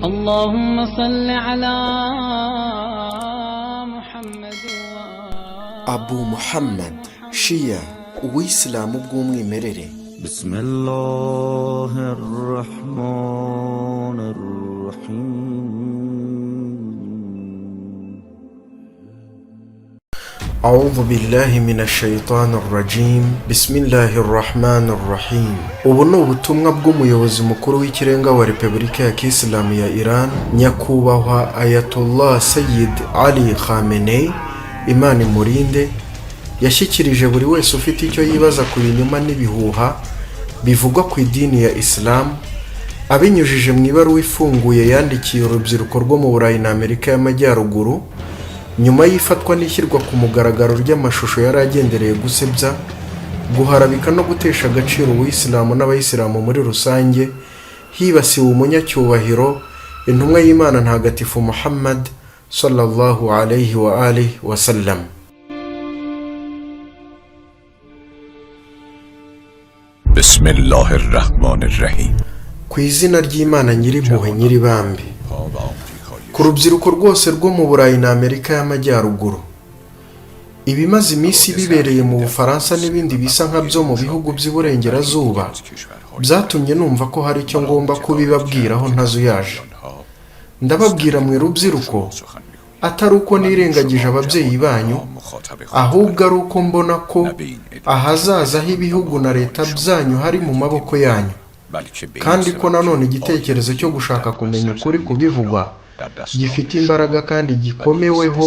اللهم صل على محمد Abu Muhammad Shia Uislamu bw'umwimerere. Bismillahirrahmanirrahim. أعوذ بالله من الشيطان الرجيم بسم الله الرحمن الرحيم. ubu ni ubutumwa bw'umuyobozi mukuru w'ikirenga wa Repubulika ya Kisilamu ya Iran, nyakubahwa Ayatollah Sayyid Ali Khamenei, Imana imurinde, yashyikirije buri wese ufite icyo yibaza ku binyoma n'ibihuha bivugwa ku idini ya Islam, abinyujije mu ibaruwa ifunguye yandikiye urubyiruko rwo mu Burayi na Amerika y'Amajyaruguru, nyuma y'ifatwa n'ishyirwa ku mugaragaro ry'amashusho yari agendereye gusebya, guharabika no gutesha agaciro Uwisilamu n'Abayisilamu muri rusange, hibasiwe umunyacyubahiro intumwa y'Imana ntagatifu Muhammad sallallahu alayhi wa alihi wa sallam. Bismillahirrahmanirrahim. Ku izina ry'Imana nyir'impuhwe nyir'ibambe. Ku rubyiruko rwose rwo mu Burayi na Amerika y'Amajyaruguru, ibimaze iminsi bibereye mu Bufaransa n'ibindi bisa nkabyo mu bihugu by'iburengerazuba byatumye numva ko hari icyo ngomba kubibabwiraho ntazuyaje. Ndababwira mwe rubyiruko atari uko nirengagije ababyeyi banyu, ahubwo ari uko mbona ko ahazaza h'ibihugu na leta byanyu hari mu maboko yanyu, kandi ko nanone igitekerezo cyo gushaka kumenya ukuri kubivugwa gifite imbaraga kandi gikomeweho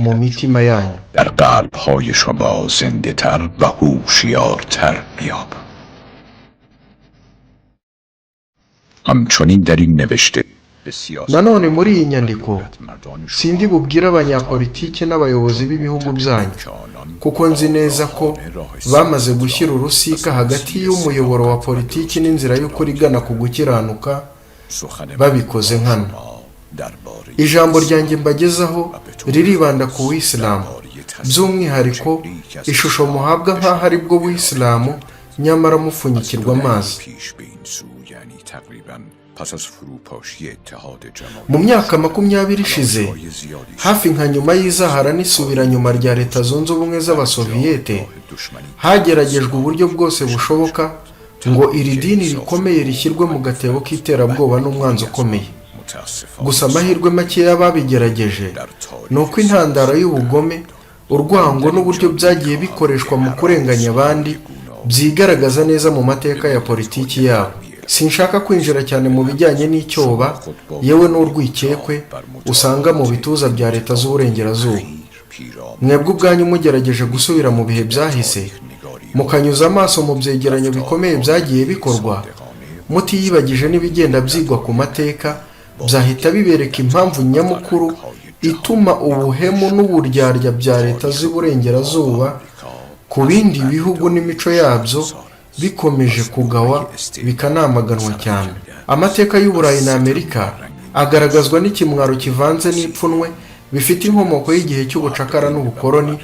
mu mitima yanyu. در قلب‌های شما زنده‌تر و هوشیارتر می‌یاب. همچنین در این نوشته nanone muri iyi nyandiko sindi bubwire abanyapolitiki n'abayobozi b'ibihugu byanyu, kuko nzi neza ko bamaze gushyira urusika hagati y'umuyoboro wa politiki n'inzira y'ukuri igana ku gukiranuka babikoze nkana. Ijambo ryanjye mbagezaho riribanda ku Uwisilamu, by'umwihariko ishusho muhabwa nk'aho ari bwo Uwisilamu nyamara mupfunyikirwa amazi. Mu myaka 20 ishize, hafi nka nyuma y'izahara n'isubira nyuma rya Leta Zunze Ubumwe z'Abasoviyete, hageragejwe uburyo bwose bushoboka ngo iri dini rikomeye rishyirwe mu gatebo k'iterabwoba n'umwanzi ukomeye. Gusa amahirwe make y'ababigerageje ni uko intandaro y'ubugome, urwango n'uburyo byagiye bikoreshwa mu kurenganya abandi byigaragaza neza mu mateka ya politiki yabo. Sinshaka kwinjira cyane mu bijyanye n'icyoba yewe n'urwikekwe usanga mu bituza bya leta z'uburengerazuba. Mwebwe ubwanyu mugerageje gusubira mu bihe byahise, mukanyuza amaso mu byegeranyo bikomeye byagiye bikorwa, mutiyibagije n'ibigenda byigwa ku mateka, byahita bibereka impamvu nyamukuru ituma ubuhemu n'uburyarya bya leta z'uburengerazuba ku bindi bihugu n'imico yabyo bikomeje kugawa bikanamaganwa cyane. Amateka y'Uburayi na Amerika agaragazwa n'ikimwaro kivanze n'ipfunwe bifite inkomoko y'igihe cy'ubucakara n'ubukoloni,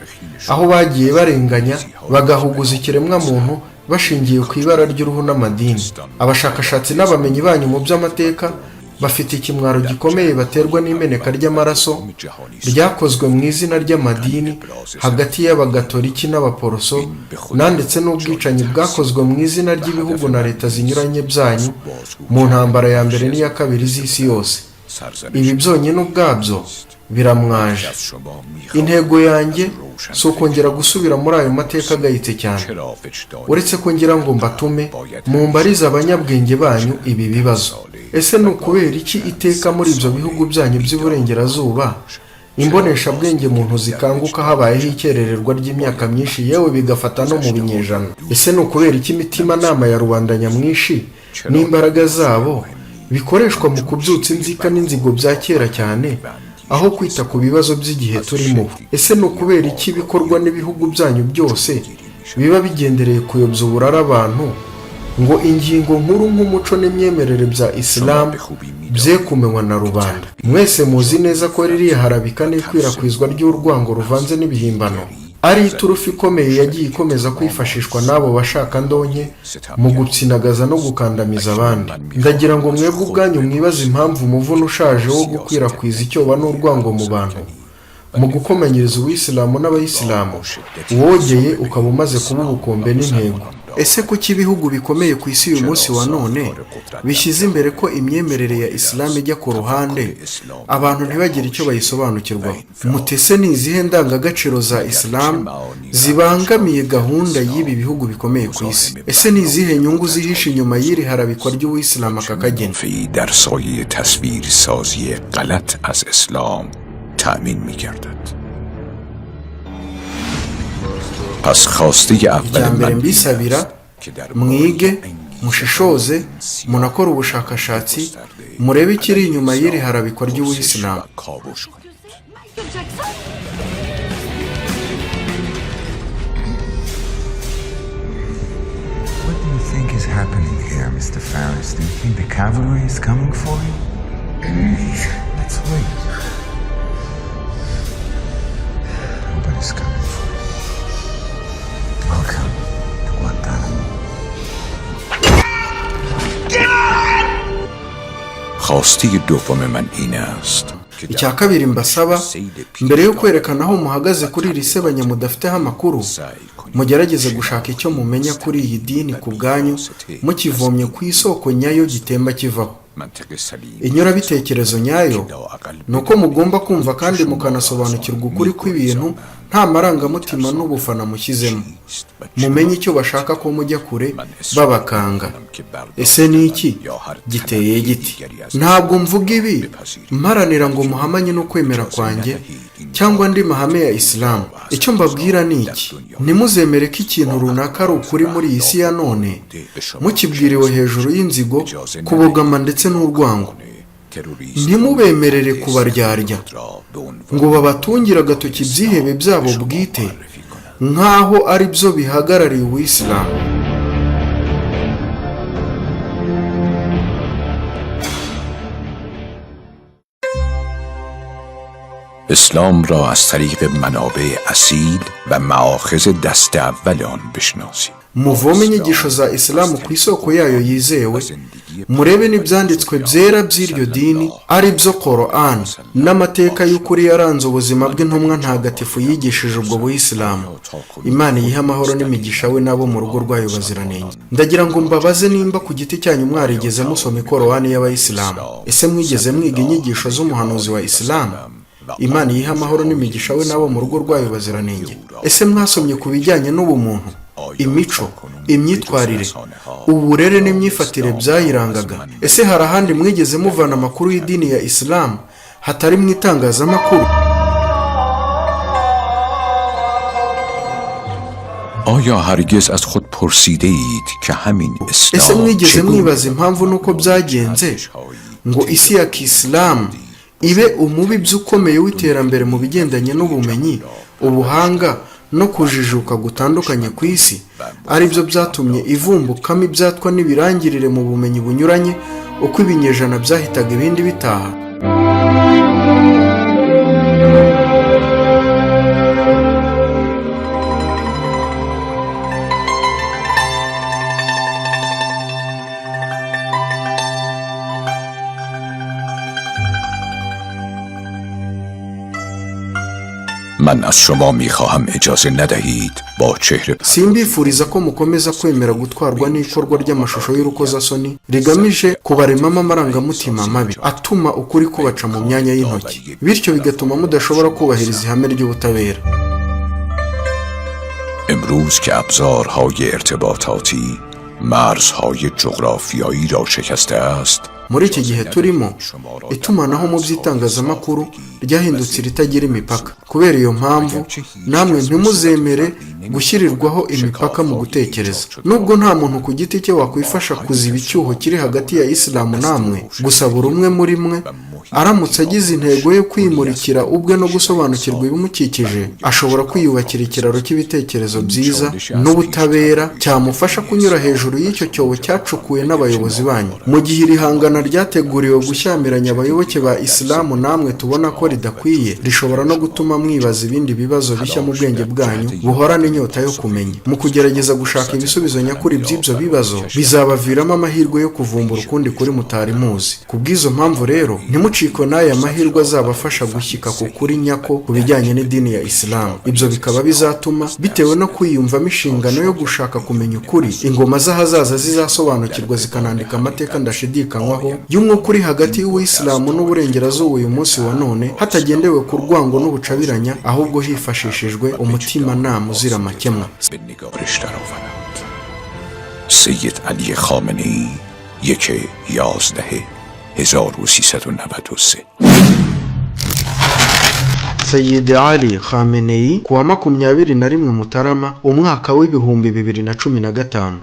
aho bagiye barenganya bagahuguza ikiremwa muntu bashingiye ku ibara ry'uruhu n'amadini. Abashakashatsi n'abamenyi banyu mu by'amateka bafite ikimwaro gikomeye baterwa n'imeneka ry'amaraso ryakozwe mu izina ry'amadini hagati y'abagatoliki n'abaporoso, ndetse n'ubwicanyi bwakozwe mu izina ry'ibihugu na leta zinyuranye byanyu mu ntambara ya mbere n'iya kabiri z'isi yose. Ibi byonyine ubwabyo biramwaje. Intego yanjye si ukongera gusubira muri ayo mateka agayitse cyane, uretse ko ngira ngo mbatume mumbarize abanyabwenge banyu ibi bibazo. Ese ni ukubera iki iteka muri ibyo bihugu byanyu by'iburengerazuba imboneshabwenge muntu zikanguka habayeho ikerererwa ry'imyaka myinshi yewe bigafata no mu binyejana? Ese ni ukubera iki imitimanama ya rubanda nyamwinshi n'imbaraga zabo bikoreshwa mu kubyutsa inzika n'inzigo bya kera cyane aho kwita ku bibazo by'igihe turimo? Ese ni ukubera iki bikorwa n'ibihugu byanyu byose biba bigendereye kuyobya uburara abantu ngo ingingo nkuru nk'umuco n'imyemerere bya Islam bye kumenywa na rubanda? Mwese muzi neza ko ririya harabika n'ikwirakwizwa ry'urwango ruvanze n'ibihimbano ari iturufu ikomeye yagiye ikomeza kwifashishwa n'abo bashaka ndonke mu gutsinagaza no gukandamiza abandi. Ndagira ngo mwebwe ubwanyu mwibaze impamvu umuvuno ushaje wo gukwirakwiza icyoba n'urwango mu bantu mu gukomanyiriza Uwisilamu n'Abayisilamu wogeye ukaba umaze kuba ubukombe n'intego. Ese kuki ibihugu bikomeye ku isi uyu munsi wa none bishyize imbere ko imyemerere ya Islam ijya ku ruhande abantu ntibagire icyo bayisobanukirwaho? Mutese ni izihe ndangagaciro za Islam zibangamiye gahunda y'ibi bihugu bikomeye ku isi? Ese ni izihe nyungu zihishe inyuma y'iri harabikwa ry'Uwisilamu aka kageni؟ در سایه تصویر سازی غلط از اسلام تأمین می‌گردد. پس خواسته اول من mbisabira mwige mushishoze munakora ubushakashatsi murebe ikiri inyuma y'iri harabikwa ry'Uwisilamu. What do you think is happening here, Mr. Faris? Do you think the cavalry is coming for you? Let's wait. Nobody's coming for you. Welcome to Guantanamo. خواسته دوم من این است. Icya kabiri mbasaba, mbere yo kwerekana aho muhagaze kuri iri sebanya mudafiteho amakuru, mugerageze gushaka icyo mumenya kuri iyi dini ku bwanyu mukivomye ku isoko nyayo gitemba kivaho. Inyurabitekerezo nyayo ni uko mugomba kumva kandi mukanasobanukirwa ukuri kw'ibintu nta marangamutima n'ubufana mushyizemo. Mumenye icyo bashaka ko mujya kure babakanga. Ese ni iki? Giteye giti. Ntabwo mvuga ibi mparanira ngo muhamanye no kwemera kwanjye cyangwa andi mahame ya Islam. Icyo mbabwira ni iki: ntimuzemere ko ikintu runaka ari ukuri muri iyi si ya none mukibwiriwe hejuru y'inzigo, kubogama ndetse n'urwango. Ntimubemerere kubaryarya ngo babatungire agatoki ibyihebe byabo bwite nk'aho ari byo bihagarariye Uwisilamu. اسلام را از طریق منابع اصیل و مآخذ دست اول آن بشناسید. muvome inyigisho za Islam ku isoko yayo yizewe, murebe n'ibyanditswe byera by'iryo dini ari byo Quran n'amateka y'ukuri yaranze ubuzima bw'intumwa ntagatifu yigishije ubwo Buyisilamu. Imana yiha amahoro n'imigisha we nabo mu rugo rwayo baziranenge. Ndagira ngo mbabaze nimba ku giti cyanyu mwarigeze musoma Quran y'Abayisilamu. Ese mwigeze mwiga inyigisho z'umuhanuzi wa Islam? Imana yiha amahoro n'imigisha we nabo mu rugo rwayo baziranenge. Ese mwasomye ku bijyanye n'ubumuntu, imico, imyitwarire, uburere n'imyifatire byayirangaga? Ese hari ahandi mwigeze muvana amakuru y'idini ya Islam hatari mu itangazamakuru? آیا هرگز از خود پرسیده اید که همین ese اسلام mwigeze mwibaza impamvu nuko byagenze ngo isi ya Kisilamu ibe umubi by'ukomeye w'iterambere mu bigendanye n'ubumenyi, ubuhanga no kujijuka gutandukanye ku isi, ari byo byatumye ivumbukamo ibyatwa n'ibirangirire mu bumenyi bunyuranye uko ibinyejana byahitaga ibindi bitaha? من از شما میخواهم اجازه ندهید با چهره simbifuriza ko mukomeza kwemera gutwarwa n'ikorwa ry'amashusho y'urukozasoni rigamije kubaremamo amarangamutima mabi atuma ukuri kubaca mu myanya y'intoki, bityo bigatuma mudashobora kubahiriza ihame ry'ubutabera. امروز که ابزارهای ارتباطاتی مرزهای جغرافیایی را شکسته است، muri iki gihe turimo itumanaho mu by'itangazamakuru ryahindutse iritagira imipaka. Kubera iyo mpamvu namwe ntimuzemere gushyirirwaho imipaka mu gutekereza. Nubwo nta muntu ku giti cye wakwifasha kuziba icyuho kiri hagati ya Isilamu namwe, gusa buri umwe muri mwe aramutse agize intego yo kwimurikira ubwe no gusobanukirwa ibimukikije, ashobora kwiyubakira ikiraro cy'ibitekerezo byiza n'ubutabera cyamufasha kunyura hejuru y'icyo cyobo cyacukuwe n'abayobozi banyu. Mu gihe iri hangano irushanwa ryateguriwe gushyamiranya abayoboke ba Isilamu namwe tubona ko ridakwiye rishobora no gutuma mwibaza ibindi bibazo bishya mu bwenge bwanyu buhorana inyota yo kumenya. Mu kugerageza gushaka ibisubizo nyakuri by'ibyo bibazo bizabaviramo amahirwe yo kuvumbura ukundi kuri mutari muzi. Kubw'izo mpamvu rero ntimucikwe n'aya mahirwe azabafasha gushyika ku kuri nyako ku bijyanye n'idini ya Isilamu. Ibyo bikaba bizatuma bitewe no kwiyumvamo inshingano yo gushaka kumenya ukuri, ingoma z'ahazaza zizasobanukirwa zikanandika amateka ndashidikanywaho y'umwuka uri hagati y'Uwisilamu n'uburengerazuba uyu munsi wa none, hatagendewe ku rwango n'ubucabiranya, ahubwo hifashishijwe umutimanama uzira amakemwa. سید علی خامنه‌ای 1/11/1393. Sayyid Ali Khamenei kuwa 21 Mutarama umwaka w'ibihumbi 2015.